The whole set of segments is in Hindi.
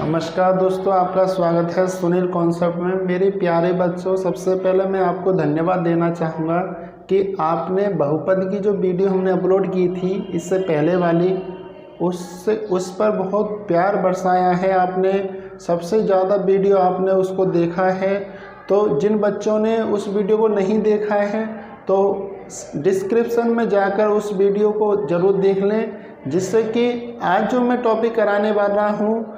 नमस्कार दोस्तों, आपका स्वागत है सुनील कॉन्सेप्ट में। मेरे प्यारे बच्चों, सबसे पहले मैं आपको धन्यवाद देना चाहूँगा कि आपने बहुपद की जो वीडियो हमने अपलोड की थी इससे पहले वाली, उस पर बहुत प्यार बरसाया है आपने। सबसे ज़्यादा वीडियो आपने उसको देखा है। तो जिन बच्चों ने उस वीडियो को नहीं देखा है तो डिस्क्रिप्शन में जाकर उस वीडियो को ज़रूर देख लें, जिससे कि आज जो मैं टॉपिक कराने वाला हूँ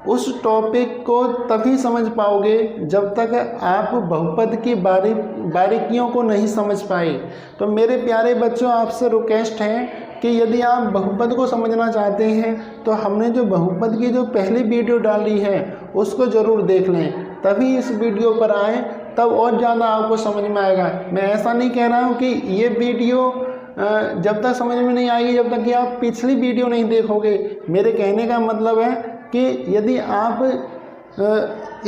उस टॉपिक को तभी समझ पाओगे जब तक आप बहुपद की बारीकियों को नहीं समझ पाए। तो मेरे प्यारे बच्चों, आपसे रिक्वेस्ट है कि यदि आप बहुपद को समझना चाहते हैं तो हमने जो बहुपद की जो पहली वीडियो डाली है उसको ज़रूर देख लें, तभी इस वीडियो पर आएँ, तब और ज़्यादा आपको समझ में आएगा। मैं ऐसा नहीं कह रहा हूँ कि ये वीडियो जब तक समझ में नहीं आएगी जब तक कि आप पिछली वीडियो नहीं देखोगे। मेरे कहने का मतलब है कि यदि आप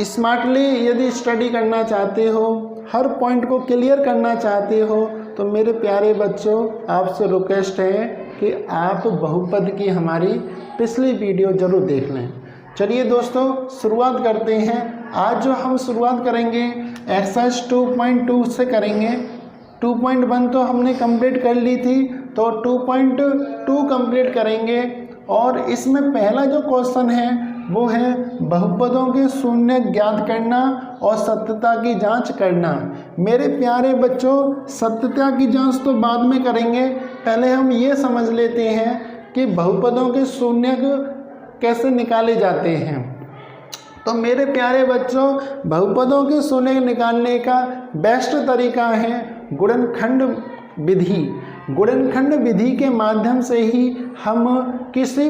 स्मार्टली यदि स्टडी करना चाहते हो, हर पॉइंट को क्लियर करना चाहते हो, तो मेरे प्यारे बच्चों आपसे रिक्वेस्ट है कि आप बहुपद की हमारी पिछली वीडियो ज़रूर देख लें। चलिए दोस्तों, शुरुआत करते हैं। आज जो हम शुरुआत करेंगे एक्सरसाइज 2.2 से करेंगे। 2.1 तो हमने कंप्लीट कर ली थी, तो 2.2 कंप्लीट करेंगे। और इसमें पहला जो क्वेश्चन है वो है बहुपदों के शून्य ज्ञात करना और सत्यता की जांच करना। मेरे प्यारे बच्चों, सत्यता की जांच तो बाद में करेंगे, पहले हम ये समझ लेते हैं कि बहुपदों के शून्य कैसे निकाले जाते हैं। तो मेरे प्यारे बच्चों, बहुपदों के शून्य निकालने का बेस्ट तरीका है गुणनखंड विधि। गुणनखंड विधि के माध्यम से ही हम किसी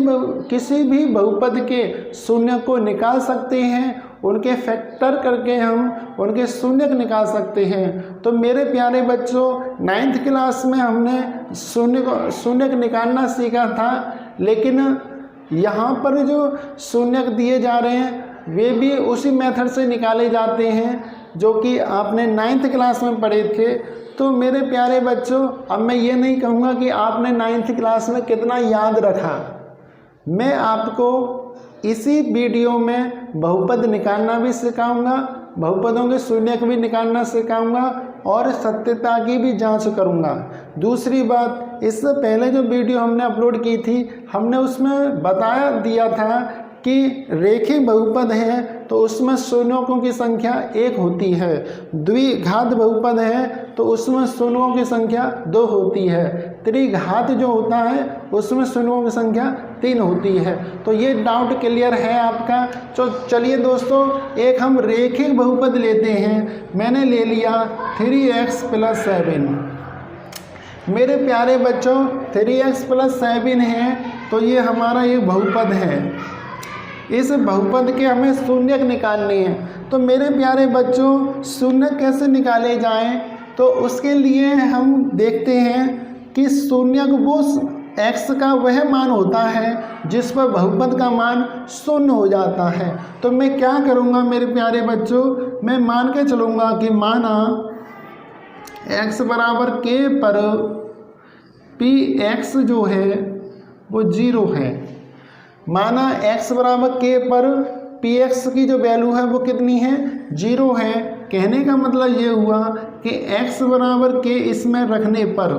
भी बहुपद के शून्य को निकाल सकते हैं। उनके फैक्टर करके हम उनके शून्य निकाल सकते हैं। तो मेरे प्यारे बच्चों, 9th क्लास में हमने शून्य निकालना सीखा था, लेकिन यहाँ पर जो शून्य दिए जा रहे हैं वे भी उसी मेथड से निकाले जाते हैं जो कि आपने 9th क्लास में पढ़े थे। तो मेरे प्यारे बच्चों, अब मैं ये नहीं कहूँगा कि आपने 9th क्लास में कितना याद रखा। मैं आपको इसी वीडियो में बहुपद निकालना भी सिखाऊंगा, बहुपदों के शून्य भी निकालना सिखाऊंगा और सत्यता की भी जांच करूंगा। दूसरी बात, इससे पहले जो वीडियो हमने अपलोड की थी हमने उसमें बता दिया था कि रेखीय बहुपद है तो उसमें शून्यों की संख्या 1 होती है। द्विघात बहुपद है तो उसमें शून्यों की संख्या 2 होती है। त्रिघात जो होता है उसमें शून्यों की संख्या 3 होती है। तो ये डाउट क्लियर है आपका। तो चलिए दोस्तों, एक हम रेखिक बहुपद लेते हैं। मैंने ले लिया 3x + 7। मेरे प्यारे बच्चों, 3x + 7 है तो ये हमारा एक बहुपद है। इस बहुपद के हमें शून्य निकालने हैं। तो मेरे प्यारे बच्चों, शून्य कैसे निकाले जाएं, तो उसके लिए हम देखते हैं कि शून्य वो x का वह मान होता है जिस पर बहुपद का मान 0 हो जाता है। तो मैं क्या करूँगा मेरे प्यारे बच्चों, मैं मान के चलूँगा कि माना x = k पर px जो है वो 0 है। माना x = k पर px की जो वैल्यू है वो कितनी है, 0 है। कहने का मतलब ये हुआ कि x = k इसमें रखने पर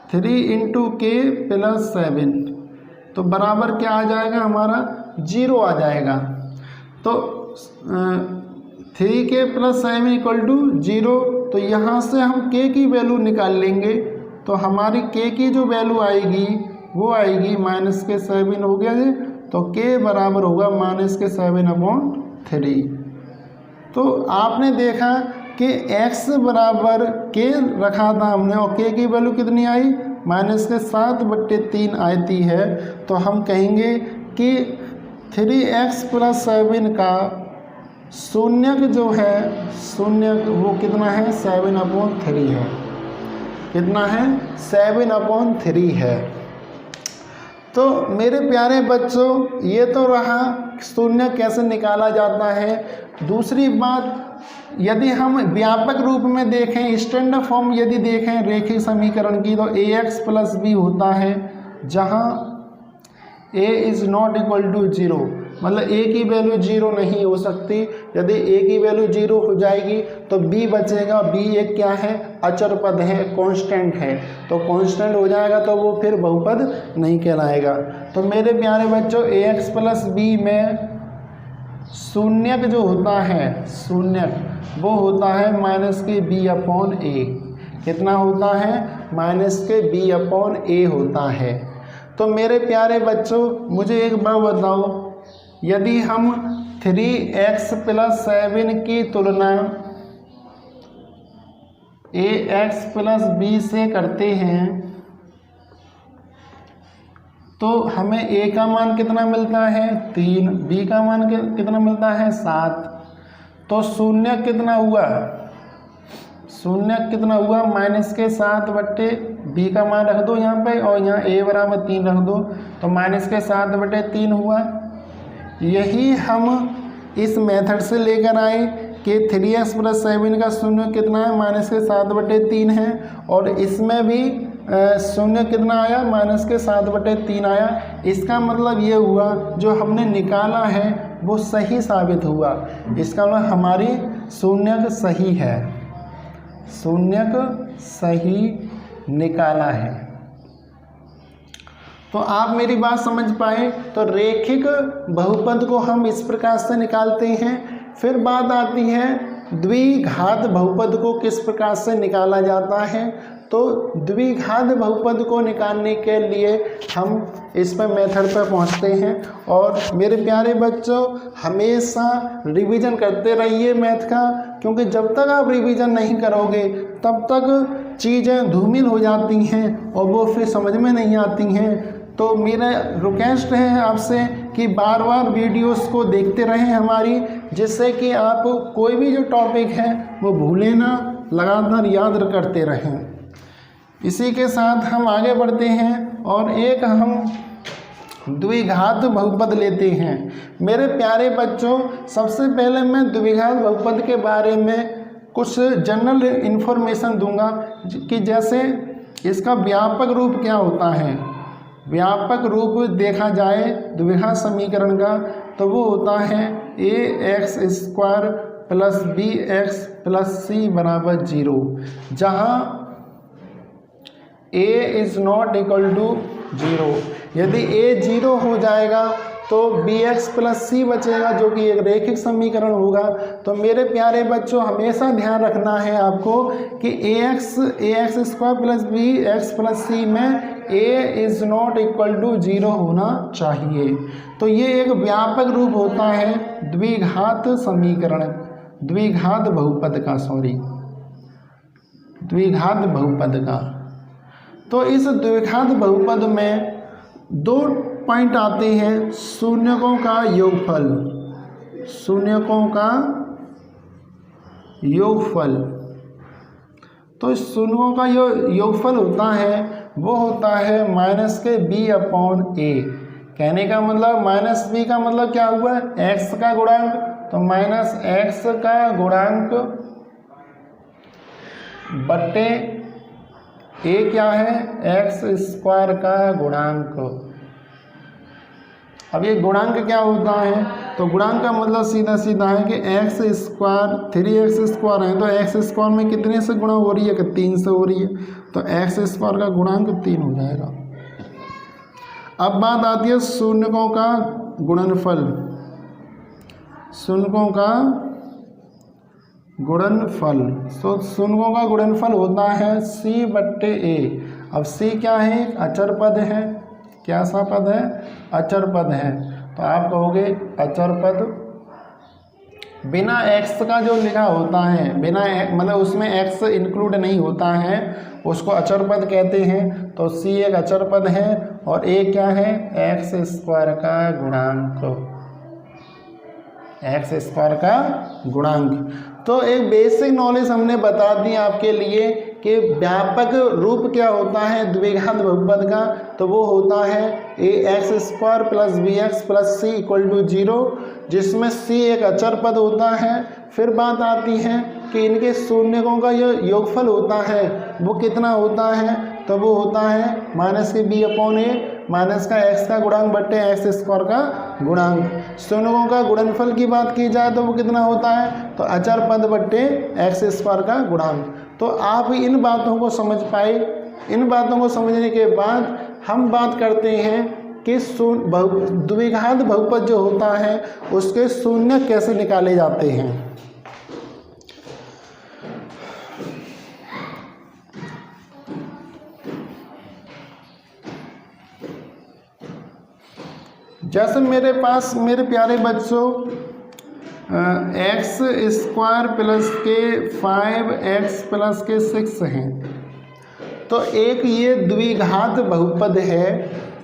3 × k + 7 तो बराबर क्या आ जाएगा, हमारा 0 आ जाएगा। तो 3k + 7 = 0। तो यहाँ से हम k की वैल्यू निकाल लेंगे। तो हमारी k की जो वैल्यू आएगी वो आएगी -7 हो गया जी। तो k बराबर होगा -7/3। तो आपने देखा कि x = k रखा था हमने और k की वैल्यू कितनी आई, -7/3 आती है। तो हम कहेंगे कि 3x + 7 का शून्य जो है शून्य वो कितना है, 7/3 है। कितना है, 7/3 है। तो मेरे प्यारे बच्चों, ये तो रहा शून्य कैसे निकाला जाता है। दूसरी बात, यदि हम व्यापक रूप में देखें, स्टैंडर्ड फॉर्म यदि देखें रेखीय समीकरण की, तो ax + b होता है, जहाँ a is not equal to 0, मतलब a की वैल्यू 0 नहीं हो सकती। यदि a की वैल्यू 0 हो जाएगी तो b बचेगा, b एक क्या है, अचर पद है, कांस्टेंट है, तो कांस्टेंट हो जाएगा तो वो फिर बहुपद नहीं कहलाएगा। तो मेरे प्यारे बच्चों ax प्लस b में शून्यक जो होता है, शून्यक वो होता है माइनस के b अपॉन a। कितना होता है, माइनस के b अपॉन a होता है। तो मेरे प्यारे बच्चों मुझे एक बात बताओ, यदि हम 3x प्लस 7 की तुलना ax प्लस b से करते हैं तो हमें a का मान कितना मिलता है, 3, b का मान कितना मिलता है, 7। तो शून्य कितना हुआ, शून्य कितना हुआ, माइनस के 7 बट्टे b का मान रख दो यहाँ पे और यहाँ a बराबर 3 रख दो, तो माइनस के 7 बट्टे 3 हुआ। यही हम इस मेथड से लेकर आए कि 3x प्लस 7 का शून्य कितना है, माइनस के 7 बट्टे 3 है, और इसमें भी शून्य कितना आया, माइनस के 7 बट्टे 3 आया। इसका मतलब ये हुआ जो हमने निकाला है वो सही साबित हुआ। इसका मतलब हमारी शून्यक सही है, शून्यक सही निकाला है। तो आप मेरी बात समझ पाए। तो रेखिक बहुपद को हम इस प्रकार से निकालते हैं। फिर बात आती है द्विघात बहुपद को किस प्रकार से निकाला जाता है। तो द्विघात बहुपद को निकालने के लिए हम इस पर मेथड पर पहुंचते हैं। और मेरे प्यारे बच्चों हमेशा रिवीजन करते रहिए मैथ का, क्योंकि जब तक आप रिवीजन नहीं करोगे तब तक चीज़ें धूमिल हो जाती हैं और वो फिर समझ में नहीं आती हैं। तो मेरा रिक्वेस्ट है आपसे कि बार बार वीडियोस को देखते रहें हमारी, जिससे कि आप कोई भी जो टॉपिक है वो भूलें ना, लगातार याद करते रहें। इसी के साथ हम आगे बढ़ते हैं और एक हम द्विघात बहुपद लेते हैं। मेरे प्यारे बच्चों सबसे पहले मैं द्विघात बहुपद के बारे में कुछ जनरल इन्फॉर्मेशन दूंगा कि जैसे इसका व्यापक रूप क्या होता है। व्यापक रूप देखा जाए द्विघात समीकरण का तो वो होता है ax square plus bx plus c बराबर 0, जहाँ a is not equal to 0। यदि a 0 हो जाएगा तो bx प्लस c बचेगा, जो कि एक रेखिक समीकरण होगा। तो मेरे प्यारे बच्चों हमेशा ध्यान रखना है आपको कि ax square plus bx plus c में a is not equal to 0 होना चाहिए। तो ये एक व्यापक रूप होता है द्विघात समीकरण, द्विघात बहुपद का, द्विघात बहुपद का। तो इस द्विघात बहुपद में 2 पॉइंट आते हैं, शून्यकों का योगफल, शून्यकों का योगफल। तो शून्यकों का योगफल होता है वो होता है माइनस के b अपॉन a। कहने का मतलब माइनस b का मतलब क्या हुआ, x का गुणांक, तो माइनस x का गुणांक बट्टे a क्या है, x स्क्वायर का गुणांक। अब ये गुणांक क्या होता है, तो गुणांक का मतलब सीधा सीधा है कि x स्क्वायर 3x स्क्वायर है तो x स्क्वायर में कितने से गुणा हो रही है, कि 3 से हो रही है, तो x स्क्वायर का गुणांक 3 हो जाएगा। अब बात आती है शून्यकों का गुणनफल, शून्यकों का गुणनफल। तो शून्यकों का गुणनफल होता है c बट्टे a। अब c क्या है, अचर पद है, क्या सा पद है, अचर पद है। तो आप कहोगे अचर पद बिना x का जो लिखा होता है, बिना मतलब उसमें x इंक्लूड नहीं होता है, उसको अचर पद कहते हैं। तो c एक अचर पद है और a क्या है, x स्क्वायर का गुणांक, x स्क्वायर का गुणांक। तो एक बेसिक नॉलेज हमने बता दी आपके लिए कि व्यापक रूप क्या होता है द्विघात बहुपद का, तो वो होता है ax square plus bx plus c equal to 0, जिसमें c एक अचर पद होता है। फिर बात आती है कि इनके शून्यकों का जो योगफल होता है वो कितना होता है, तो वो होता है माइनस के b अपॉन a। माइनस का x का गुणांक बट्टे x स्क्वायर का गुणांक। शून्यों का गुणनफल की बात की जाए तो वो कितना होता है, तो अचर पद बट्टे x स्क्वायर का गुणांक। तो आप इन बातों को समझ पाए। इन बातों को समझने के बाद हम बात करते हैं कि द्विघात बहुपद जो होता है उसके शून्य कैसे निकाले जाते हैं। जैसे मेरे पास मेरे प्यारे बच्चों x स्क्वायर प्लस के 5x प्लस के 6 हैं, तो एक ये द्विघात बहुपद है।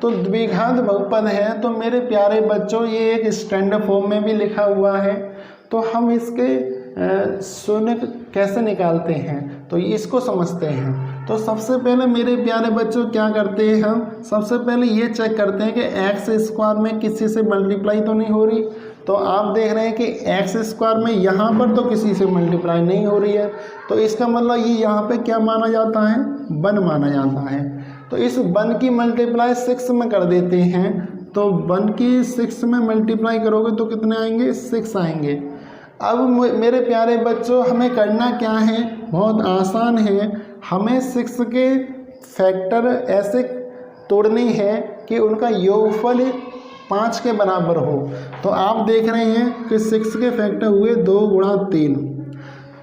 तो द्विघात बहुपद है तो मेरे प्यारे बच्चों ये एक स्टैंडर्ड फॉर्म में भी लिखा हुआ है। तो हम इसके शून्य कैसे निकालते हैं तो इसको समझते हैं। तो सबसे पहले मेरे प्यारे बच्चों क्या करते हैं, हम सबसे पहले ये चेक करते हैं कि एक्स स्क्वायर में किसी से मल्टीप्लाई तो नहीं हो रही। तो आप देख रहे हैं कि एक्स स्क्वायर में यहाँ पर तो किसी से मल्टीप्लाई नहीं हो रही है, तो इसका मतलब ये यहाँ पे क्या माना जाता है, 1 माना जाता है। तो इस 1 की मल्टीप्लाई 6 में कर देते हैं। तो 1 की 6 में मल्टीप्लाई करोगे तो कितने आएंगे, 6 आएंगे। अब मेरे प्यारे बच्चों हमें करना क्या है, बहुत आसान है। हमें 6 के फैक्टर ऐसे तोड़ने हैं कि उनका योगफल 5 के बराबर हो। तो आप देख रहे हैं कि 6 के फैक्टर हुए 2 गुणा 3।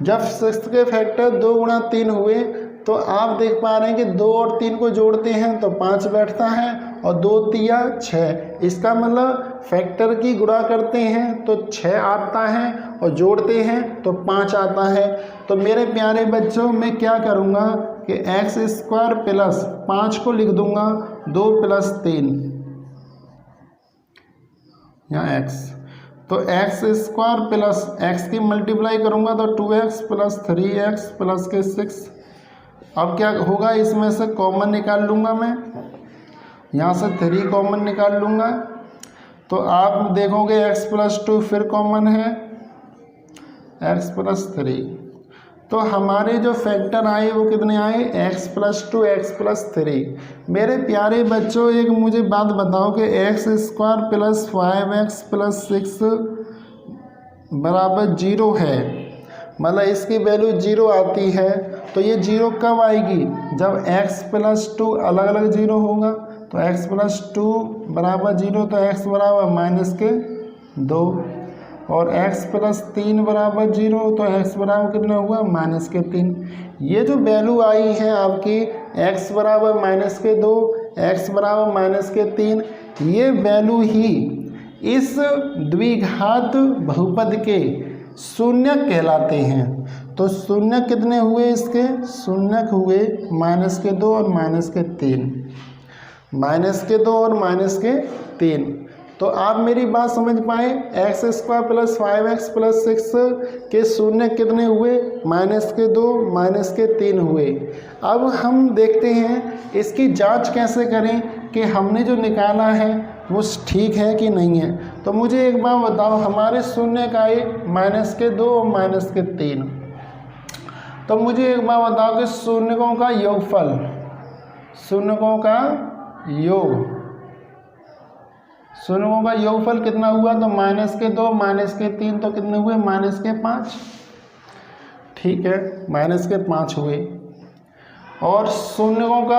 जब 6 के फैक्टर 2 गुणा 3 हुए तो आप देख पा रहे हैं कि 2 और 3 को जोड़ते हैं तो 5 बैठता है और 2 तिया 6। इसका मतलब फैक्टर की गुणा करते हैं तो 6 आता है और जोड़ते हैं तो 5 आता है। तो मेरे प्यारे बच्चों मैं क्या करूँगा कि एक्स स्क्वायर प्लस 5 को लिख दूँगा 2 प्लस 3 यहाँ x। तो एक्स स्क्वायर प्लस x की मल्टीप्लाई करूँगा तो 2x प्लस 3x प्लस के 6। अब क्या होगा, इसमें से कॉमन निकाल लूँगा मैं, यहाँ से 3 कॉमन निकाल लूँगा। तो आप देखोगे x प्लस 2 फिर कॉमन है, x प्लस 3। तो हमारे जो फैक्टर आए वो कितने आए, x प्लस 2 x प्लस 3। मेरे प्यारे बच्चों एक मुझे बात बताओ कि x square plus 5x plus 6 बराबर 0 है, मतलब इसकी वैल्यू 0 आती है। तो ये 0 कब आएगी, जब x प्लस 2 अलग अलग 0 होगा। तो x प्लस 2 बराबर 0 तो x बराबर माइनस के 2 और x प्लस 3 बराबर 0 तो x बराबर कितना हुआ, माइनस के 3। ये जो वैल्यू आई है आपकी x बराबर माइनस के 2 x बराबर माइनस के 3, ये वैल्यू ही इस द्विघात बहुपद के शून्य कहलाते हैं। तो शून्य कितने हुए इसके, शून्य हुए माइनस के 2 और माइनस के 3, माइनस के 2 और माइनस के 3। तो आप मेरी बात समझ पाए, x square plus 5x plus 6 के शून्य कितने हुए, माइनस के 2 माइनस के 3 हुए। अब हम देखते हैं इसकी जांच कैसे करें कि हमने जो निकाला है वो ठीक है कि नहीं है। तो मुझे एक बार बताओ, हमारे शून्य का ये माइनस के 2 और माइनस के 3। तो मुझे एक बार बताओ कि शून्यों का योगफल, शून्यों का योग, शून्यों का योगफल कितना हुआ, तो माइनस के 2 माइनस के 3 तो कितने हुए, माइनस के 5। ठीक है, माइनस के 5 हुए। और शून्यों का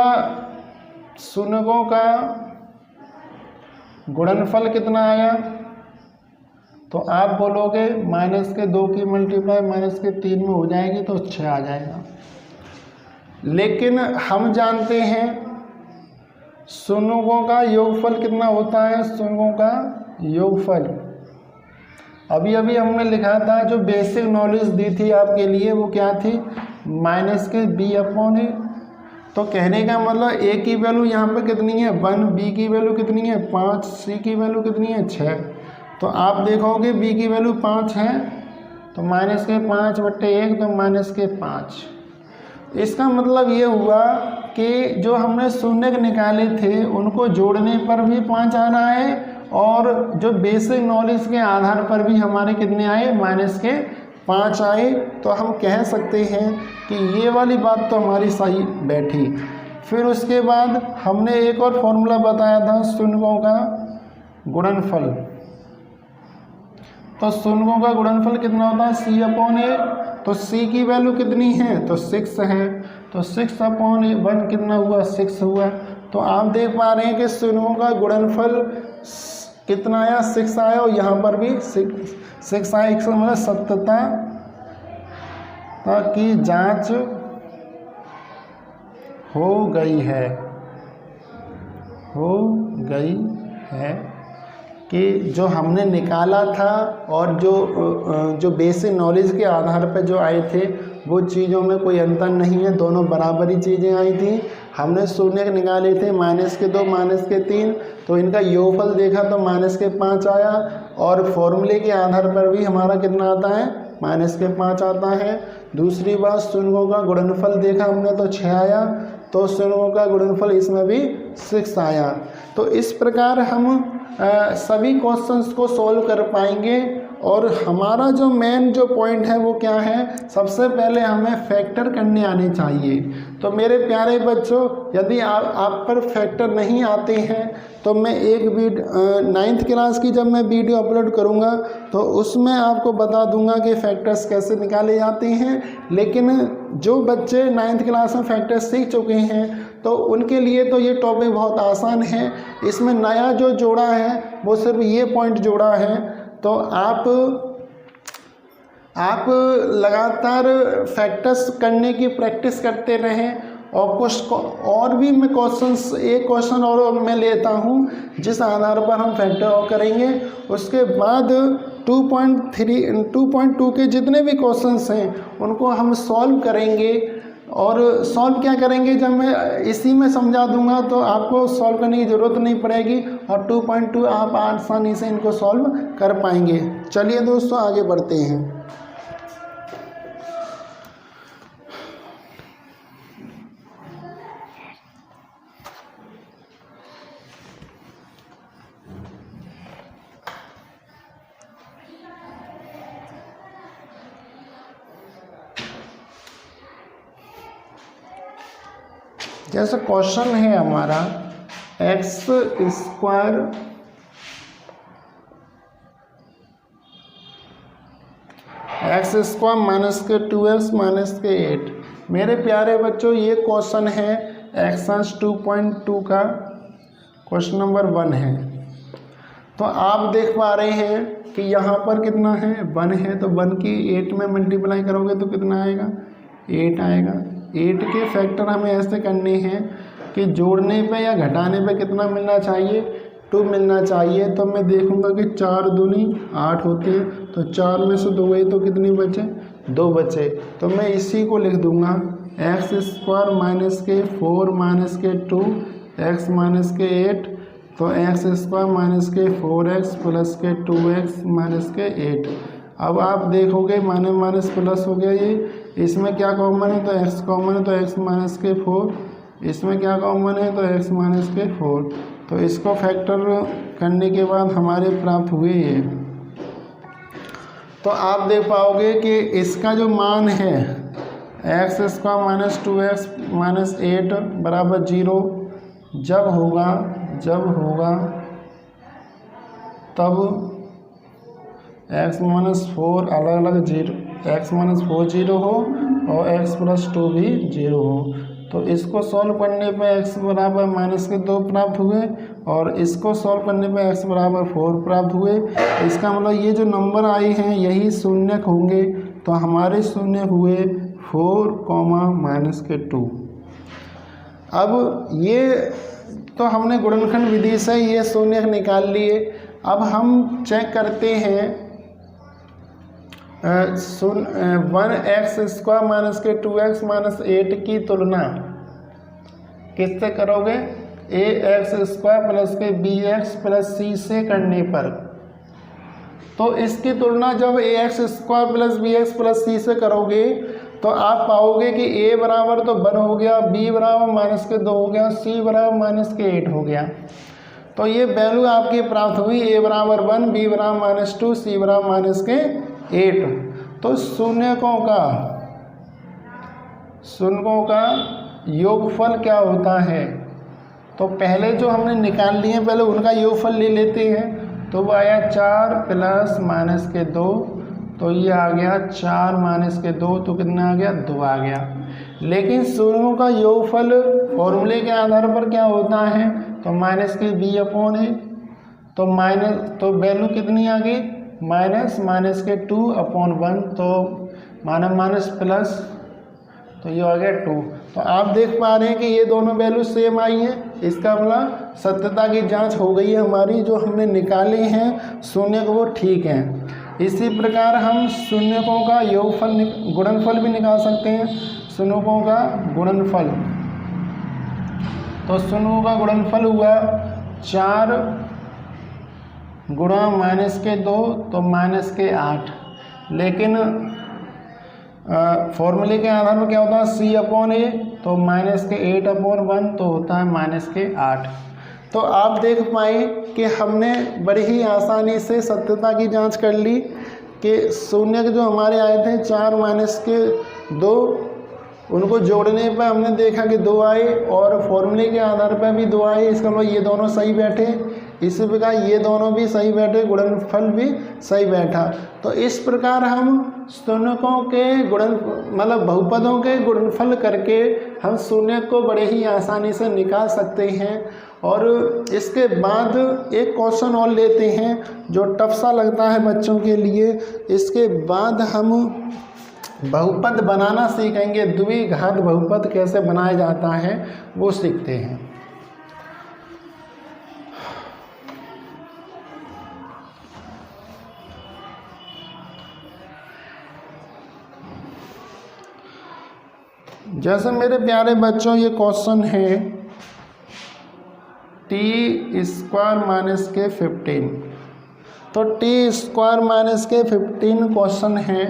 गुणनफल कितना आया, तो आप बोलोगे माइनस के 2 की मल्टीप्लाई माइनस के 3 में हो जाएगी तो 6 आ जाएगा। लेकिन हम जानते हैं शून्यों का योगफल कितना होता है, शून्यों का योगफल अभी अभी हमने लिखा था, जो बेसिक नॉलेज दी थी आपके लिए वो क्या थी, माइनस के b/a। तो कहने का मतलब a की वैल्यू यहाँ पे कितनी है 1, b की वैल्यू कितनी है 5, c की वैल्यू कितनी है 6। तो आप देखोगे b की वैल्यू 5 है तो माइनस के 5/1 तो माइनस के 5। इसका मतलब ये हुआ कि जो हमने शून्य निकाले थे उनको जोड़ने पर भी 5 आना है और जो बेसिक नॉलेज के आधार पर भी हमारे कितने आए, माइनस के 5 आए। तो हम कह सकते हैं कि ये वाली बात तो हमारी सही बैठी। फिर उसके बाद हमने एक और फॉर्मूला बताया था शून्यों का गुणनफल। तो शून्यों का गुणनफल कितना होता है, C/A। तो C की वैल्यू कितनी है, तो 6 है। तो 6/1 कितना हुआ, 6 हुआ। तो आप देख पा रहे हैं कि शून्यों का गुणनफल कितना आया, 6 आया, और यहाँ पर भी 6 आया। इसका मतलब सत्यता की जांच हो गई है कि जो हमने निकाला था और जो बेसिक नॉलेज के आधार पर जो आए थे वो चीज़ों में कोई अंतर नहीं है, दोनों बराबर ही चीज़ें आई थी। हमने शून्य निकाले थे -2 -3, तो इनका योगफल देखा तो -5 आया, और फॉर्मूले के आधार पर भी हमारा कितना आता है, -5 आता है। दूसरी बात, शून्यों का गुणनफल देखा हमने तो 6 आया, तो शून्यों का गुणनफल इसमें भी 6 आया। तो इस प्रकार हम सभी क्वेश्चंस को सॉल्व कर पाएंगे। और हमारा जो मेन जो पॉइंट है वो क्या है, सबसे पहले हमें फैक्टर करने आने चाहिए। तो मेरे प्यारे बच्चों, यदि आप पर फैक्टर नहीं आते हैं तो मैं एक 9th क्लास की जब मैं वीडियो अपलोड करूंगा तो उसमें आपको बता दूंगा कि फैक्टर्स कैसे निकाले जाते हैं। लेकिन जो बच्चे 9th क्लास में फैक्टर्स सीख चुके हैं तो उनके लिए तो ये टॉपिक बहुत आसान है। इसमें नया जो जोड़ा है वो सिर्फ ये पॉइंट जोड़ा है। तो आप लगातार फैक्टर्स करने की प्रैक्टिस करते रहें, और कुछ और भी मैं क्वेश्चंस, एक क्वेश्चन और मैं लेता हूँ जिस आधार पर हम फैक्टर और करेंगे। उसके बाद 2.2 के जितने भी क्वेश्चंस हैं उनको हम सॉल्व करेंगे। और सॉल्व क्या करेंगे, जब मैं इसी में समझा दूंगा तो आपको सॉल्व करने की ज़रूरत नहीं पड़ेगी, और 2.2 आप आसानी से इनको सॉल्व कर पाएंगे। चलिए दोस्तों, आगे बढ़ते हैं। जैसे क्वेश्चन है हमारा x² -2x -8। मेरे प्यारे बच्चों, ये क्वेश्चन है एक्सरसाइज 2.2 का क्वेश्चन नंबर 1 है। तो आप देख पा रहे हैं कि यहाँ पर कितना है, 1 है। तो 1 की 8 में मल्टीप्लाई करोगे तो कितना आएगा, 8 आएगा। 8 के फैक्टर हमें ऐसे करने हैं कि जोड़ने पे या घटाने पे कितना मिलना चाहिए, 2 मिलना चाहिए। तो मैं देखूंगा कि 4 दूनी 8 होती है, तो 4 में से 2 गए तो कितनी बचे, 2 बचे। तो मैं इसी को लिख दूंगा x² -4 -2 x -8। तो x² -4x + 2x -8। अब आप देखोगे माइनस प्लस हो गया, ये इसमें क्या कॉमन है, तो x कॉमन है, तो x -4। इसमें क्या कॉमन है, तो x -4। तो इसको फैक्टर करने के बाद हमारे प्राप्त हुए ये। तो आप देख पाओगे कि इसका जो मान है x² -2x -8 बराबर 0 जब होगा तब x -4 अलग अलग 0, x -4 0 हो और x + 2 भी 0 हो। तो इसको सॉल्व करने पे x बराबर -2 प्राप्त हुए, और इसको सॉल्व करने पे x बराबर 4 प्राप्त हुए। इसका मतलब ये जो नंबर आए हैं यही शून्य होंगे। तो हमारे शून्य हुए 4, -2। अब ये तो हमने गुणनखंड विधि से ये शून्य निकाल लिए। अब हम चेक करते हैं 1x² -2x -8 की तुलना किससे करोगे, ax² + bx + c से करने पर। तो इसकी तुलना जब ax² + bx + c से करोगे तो आप पाओगे कि a बराबर तो 1 हो गया, b बराबर -2 हो गया, c बराबर -8 हो गया। तो ये वैल्यू आपकी प्राप्त हुई, a बराबर 1, b बराबर -2, c बराबर -8। तो शून्यों का योगफल क्या होता है, तो पहले जो हमने निकाल लिए पहले उनका योगफल ले लेते हैं। तो वो आया 4 प्लस माइनस के 2, तो ये आ गया 4 माइनस के 2, तो कितना आ गया 2 आ गया। लेकिन शून्यों का योगफल फॉर्मूले के आधार पर क्या होता है, तो माइनस के b अपॉन है, तो माइनस वैल्यू कितनी आ गई माइनस के 2 अपॉन 1, तो माइनस प्लस, तो ये आ गया 2। तो आप देख पा रहे हैं कि ये दोनों वैल्यू सेम आई हैं। इसका मतलब सत्यता की जांच हो गई है हमारी, जो हमने निकाले हैं शून्य को वो ठीक हैं। इसी प्रकार हम शून्यकों का योगफल गुणनफल भी निकाल सकते हैं। शून्यकों का गुणनफल, तो शून्यों का गुणनफल हुआ 4 गुणा माइनस के 2, तो माइनस के 8। लेकिन फॉर्मूले के आधार पर क्या होता है c अपॉन ए, तो माइनस के 8 अपॉन 1, तो होता है माइनस के 8। तो आप देख पाए कि हमने बड़ी ही आसानी से सत्यता की जांच कर ली कि शून्य जो हमारे आए थे 4 माइनस के 2, उनको जोड़ने पर हमने देखा कि 2 आए, और फॉर्मूले के आधार पर भी 2 आए। इसका मतलब ये दोनों सही बैठे। इसी प्रकार ये दोनों भी सही बैठे, गुणनफल भी सही बैठा। तो इस प्रकार हम शून्यकों के बहुपदों के गुणनफल करके हम शून्य को बड़े ही आसानी से निकाल सकते हैं। और इसके बाद एक क्वेश्चन और लेते हैं जो टफ सा लगता है बच्चों के लिए। इसके बाद हम बहुपद बनाना सीखेंगे, द्विघात बहुपद कैसे बनाया जाता है वो सीखते हैं। जैसे मेरे प्यारे बच्चों ये क्वेश्चन है टी स्क्वायर माइनस के 15, तो टी स्क्वायर माइनस के 15 क्वेश्चन है।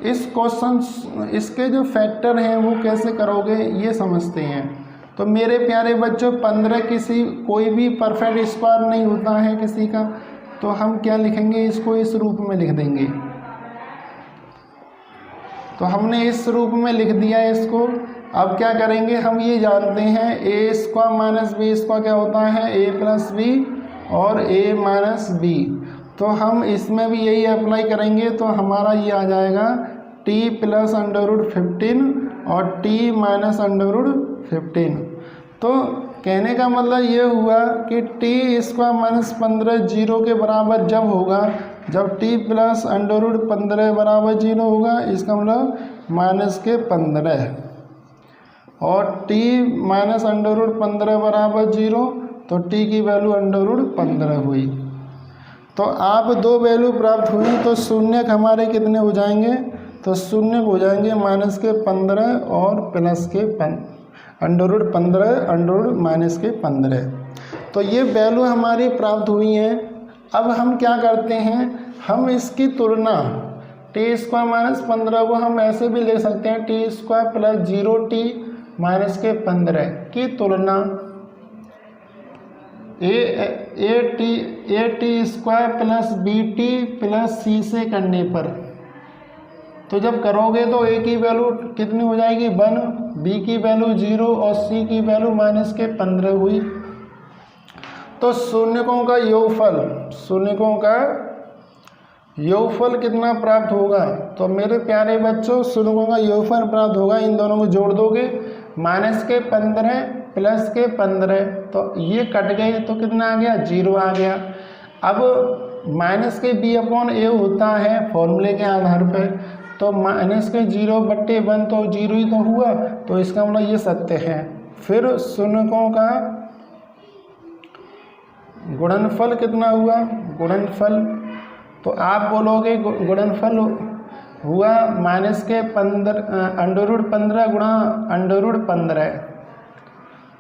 इस क्वेश्चन इसके जो फैक्टर हैं वो कैसे करोगे ये समझते हैं। तो मेरे प्यारे बच्चों 15 कोई भी परफेक्ट स्क्वायर नहीं होता है किसी का, तो हम क्या लिखेंगे, इसको इस रूप में लिख देंगे। तो हमने इस रूप में लिख दिया है इसको। अब क्या करेंगे, हम ये जानते हैं ए स्क्वायर माइनस बी स्क्वायर क्या होता है, ए प्लस बी और ए माइनस बी। तो हम इसमें भी यही अप्लाई करेंगे, तो हमारा ये आ जाएगा टी प्लस अंडर रूट 15 और टी माइनस अंडर रूट 15। तो कहने का मतलब ये हुआ कि टी स्क्वायर माइनस 15 जीरो के बराबर जब होगा जब टी प्लस अंडर रूट 15 बराबर 0 होगा, इसका मतलब माइनस के 15, और टी माइनस अंडर रूट 15 बराबर 0, तो टी की वैल्यू अंडर रूट 15 हुई। तो आप दो वैल्यू प्राप्त हुई, तो शून्यक हमारे कितने हो जाएंगे, तो शून्यक हो जाएंगे माइनस के 15 और प्लस के under root 15 under root minus के 15। तो ये वैल्यू हमारी प्राप्त हुई हैं। अब हम क्या करते हैं, हम इसकी तुलना टी स्क्वायर माइनस 15 को हम ऐसे भी ले सकते हैं, T square plus 0t minus के 15 की तुलना A T square plus B T plus C से करने पर, तो जब करोगे तो ए की वैल्यू कितनी हो जाएगी 1, बी की वैल्यू 0 और सी की वैल्यू माइनस के 15 हुई। तो शून्यकों का योगफल कितना प्राप्त होगा, तो मेरे प्यारे बच्चों शून्यकों का योगफल प्राप्त होगा। इन दोनों को जोड़ दोगे, माइनस के 15 प्लस के 15, तो ये कट गए तो कितना आ गया 0 आ गया। अब माइनस के b अपॉन ए होता है फॉर्मूले के आधार पर, तो माइनस के 0/1 तो 0 ही तो हुआ, तो इसका मतलब ये सत्य है। फिर शून्यकों का गुणनफल कितना हुआ, गुणनफल तो आप बोलोगे गुणनफल हुआ माइनस के 15 अंडर रूट 15 गुणा अंडर रूट 15,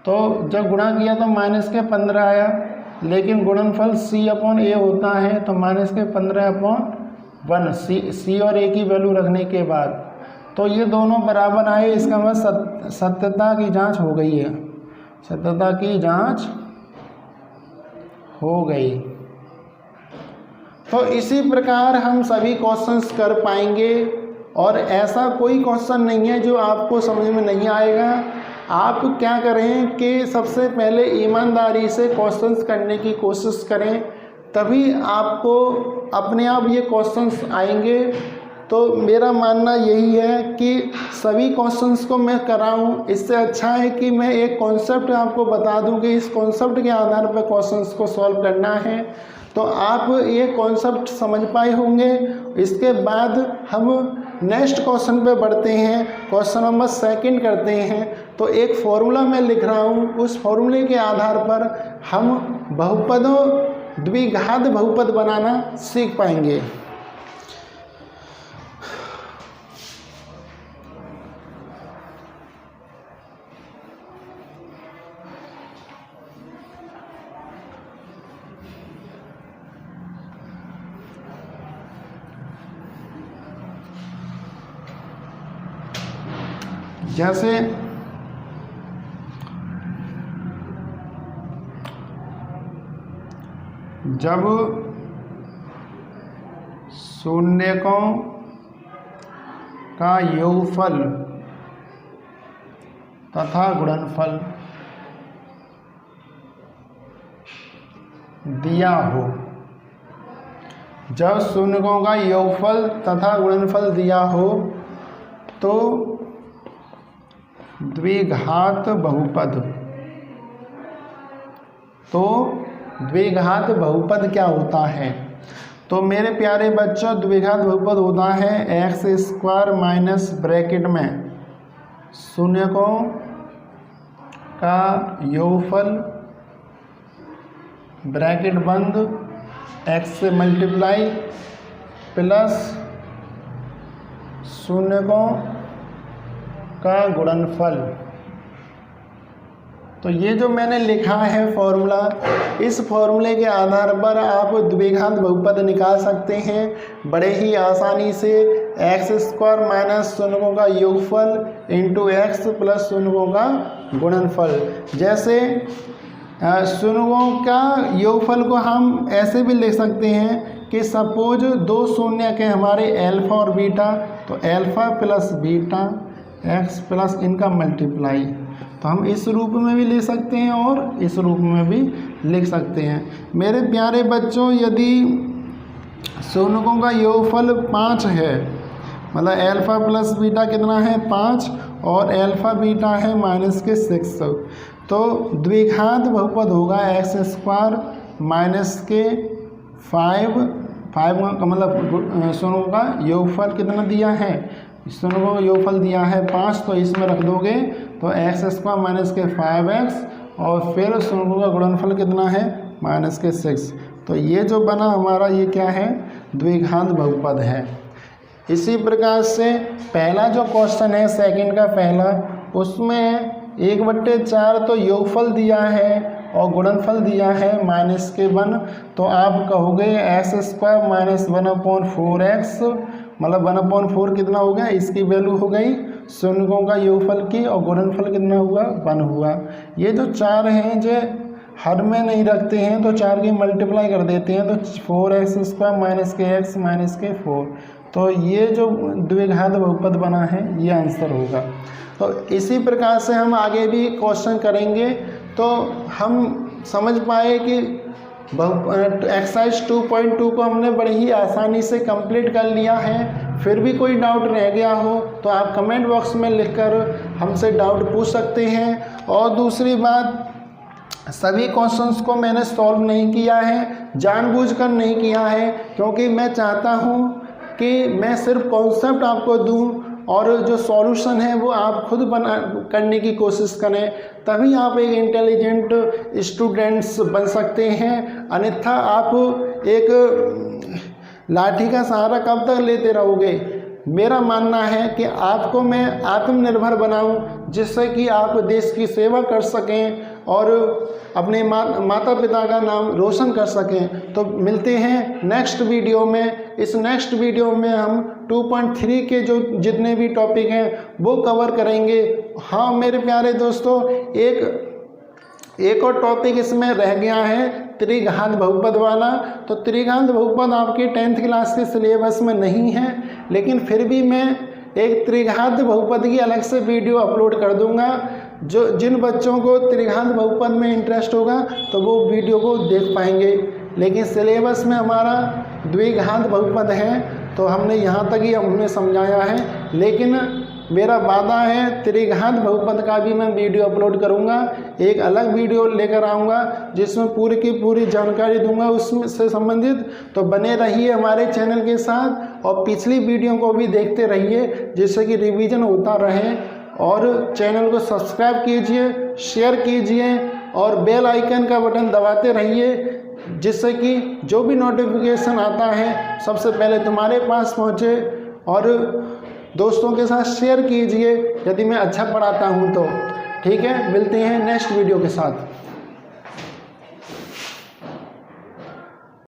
तो जब गुणा किया तो माइनस के 15 आया, लेकिन गुणनफल c अपॉन ए होता है, तो माइनस के 15/1 सी और ए की वैल्यू रखने के बाद, तो ये दोनों बराबर आए। इसका मतलब सत्यता की जांच हो गई है, सत्यता की जांच हो गई। तो इसी प्रकार हम सभी क्वेश्चंस कर पाएंगे, और ऐसा कोई क्वेश्चन नहीं है जो आपको समझ में नहीं आएगा। आप क्या करें कि सबसे पहले ईमानदारी से क्वेश्चंस करने की कोशिश करें, तभी आपको अपने आप ये क्वेश्चंस आएंगे। तो मेरा मानना यही है कि सभी क्वेश्चंस को मैं कराऊं, इससे अच्छा है कि मैं एक कॉन्सेप्ट आपको बता दूं कि इस कॉन्सेप्ट के आधार पर क्वेश्चंस को सॉल्व करना है। तो आप ये कॉन्सेप्ट समझ पाए होंगे। इसके बाद हम नेक्स्ट क्वेश्चन पे बढ़ते हैं, क्वेश्चन नंबर 2 करते हैं। तो एक फॉर्मूला मैं लिख रहा हूँ, उस फॉर्मूले के आधार पर हम बहुपदों द्विघात बहुपद बनाना सीख पाएंगे। जैसे जब शून्यकों का योगफल तथा गुणनफल दिया हो, जब शून्यकों का योगफल तथा गुणनफल दिया हो तो द्विघात बहुपद, तो द्विघात बहुपद क्या होता है? तो मेरे प्यारे बच्चों, द्विघात बहुपद होता है x² माइनस ब्रैकेट में शून्यकों का योगफल ब्रैकेट बंद x से मल्टीप्लाई प्लस शून्यकों का गुणनफल। तो ये जो मैंने लिखा है फॉर्मूला, इस फॉर्मूले के आधार पर आप द्विघात बहुपद निकाल सकते हैं बड़े ही आसानी से। x² माइनस शून्यकों का योगफल इंटू x प्लस शून्यकों का गुणनफल। जैसे शून्यकों का योगफल को हम ऐसे भी लिख सकते हैं कि सपोज दो शून्य के हमारे अल्फा और बीटा, तो alpha plus beta x plus इनका मल्टीप्लाई। तो हम इस रूप में भी ले सकते हैं और इस रूप में भी लिख सकते हैं। मेरे प्यारे बच्चों, यदि शून्यकों का योगफल 5 है, मतलब अल्फा प्लस बीटा कितना है 5 और अल्फा बीटा है -6, तो द्विघात बहुपद होगा x² माइनस के 5 का मतलब शून्यों का योगफल कितना दिया है, शून्यों का योगफल दिया है 5, तो इसमें रख दोगे तो x² माइनस के 5x और फिर शून्यों का गुणनफल कितना है -6। तो ये जो बना हमारा, ये क्या है, द्विघात बहुपद है। इसी प्रकार से पहला जो क्वेश्चन है सेकंड का पहला, उसमें 1/4 तो योगफल दिया है और गुणनफल दिया है -1, तो आप कहोगे x² माइनस 1/4x, मतलब 1/4 कितना हो गया, इसकी वैल्यू हो गई शून्यकों का योगफल की, और गुणनफल कितना हुआ 1 हुआ। ये जो 4 हैं जो हर में नहीं रखते हैं, तो 4 की मल्टीप्लाई कर देते हैं, तो 4x² माइनस के x माइनस के 4। तो ये जो द्विघात बहुपद बना है ये आंसर होगा। तो इसी प्रकार से हम आगे भी क्वेश्चन करेंगे। तो हम समझ पाए कि एक्सरसाइज 2.2 को हमने बड़ी ही आसानी से कंप्लीट कर लिया है। फिर भी कोई डाउट रह गया हो तो आप कमेंट बॉक्स में लिखकर हमसे डाउट पूछ सकते हैं। और दूसरी बात, सभी क्वेश्चंस को मैंने सॉल्व नहीं किया है, जानबूझकर नहीं किया है, क्योंकि मैं चाहता हूं कि मैं सिर्फ कॉन्सेप्ट आपको दूं और जो सॉल्यूशन है वो आप खुद करने की कोशिश करें, तभी आप एक इंटेलिजेंट स्टूडेंट्स बन सकते हैं। अन्यथा आप एक लाठी का सहारा कब तक लेते रहोगे। मेरा मानना है कि आपको मैं आत्मनिर्भर बनाऊं, जिससे कि आप देश की सेवा कर सकें और अपने माता पिता का नाम रोशन कर सकें। तो मिलते हैं नेक्स्ट वीडियो में। इस नेक्स्ट वीडियो में हम 2.3 के जो जितने भी टॉपिक हैं वो कवर करेंगे। हाँ मेरे प्यारे दोस्तों, एक और टॉपिक इसमें रह गया है, त्रिघात बहुपद वाला। तो त्रिघात बहुपद आपके 10th क्लास के सिलेबस में नहीं है, लेकिन फिर भी मैं एक त्रिघात बहुपद की अलग से वीडियो अपलोड कर दूंगा। जिन बच्चों को त्रिघात बहुपद में इंटरेस्ट होगा तो वो वीडियो को देख पाएंगे, लेकिन सिलेबस में हमारा द्विघात बहुपद है तो हमने यहाँ तक ही हमने समझाया है। लेकिन मेरा वादा है त्रिघात बहुपद का भी मैं वीडियो अपलोड करूँगा, एक अलग वीडियो लेकर आऊँगा जिसमें पूरी की पूरी जानकारी दूंगा उसमें से संबंधित। तो बने रहिए हमारे चैनल के साथ और पिछली वीडियो को भी देखते रहिए जिससे कि रिवीजन होता रहे। और चैनल को सब्सक्राइब कीजिए, शेयर कीजिए और बेल आइकन का बटन दबाते रहिए जिससे कि जो भी नोटिफिकेशन आता है सबसे पहले तुम्हारे पास पहुँचे। और दोस्तों के साथ शेयर कीजिए यदि मैं अच्छा पढ़ाता हूँ तो। ठीक है, मिलते हैं नेक्स्ट वीडियो के साथ।